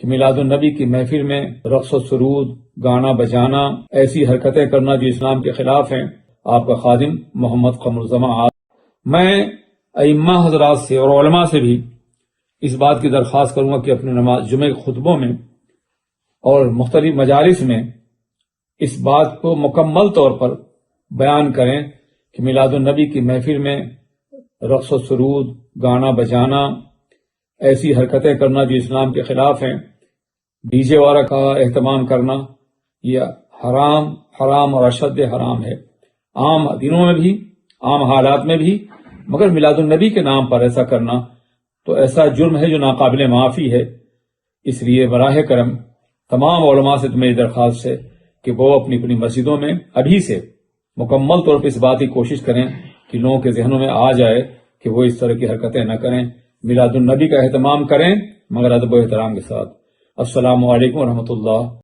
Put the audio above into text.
کہ میلاد النبی کی محفل میں رقص و سرود، گانا بجانا، ایسی حرکتیں کرنا جو اسلام کے خلاف ہیں۔ آپ کا خادم محمد قمر میں ائمہ حضرات سے اور علماء سے بھی اس بات کی درخواست کروں گا کہ اپنے نماز جمعہ کے خطبوں میں اور مختلف مجالس میں اس بات کو مکمل طور پر بیان کریں کہ میلاد النبی کی محفل میں رقص و سرود، گانا بجانا، ایسی حرکتیں کرنا جو اسلام کے خلاف ہیں، ڈی جے وغیرہ کا اہتمام کرنا، یہ حرام اور اشد حرام ہے، عام دنوں میں بھی، عام حالات میں بھی، مگر میلاد النبی کے نام پر ایسا کرنا تو ایسا جرم ہے جو ناقابل معافی ہے۔ اس لیے براہ کرم تمام علماء سے میری درخواست ہے کہ وہ اپنی اپنی مسجدوں میں ابھی سے مکمل طور پر اس بات کی کوشش کریں کہ لوگوں کے ذہنوں میں آ جائے کہ وہ اس طرح کی حرکتیں نہ کریں، میلاد النبی کا اہتمام کریں مگر ادب و احترام کے ساتھ۔ السلام علیکم ورحمۃ اللہ۔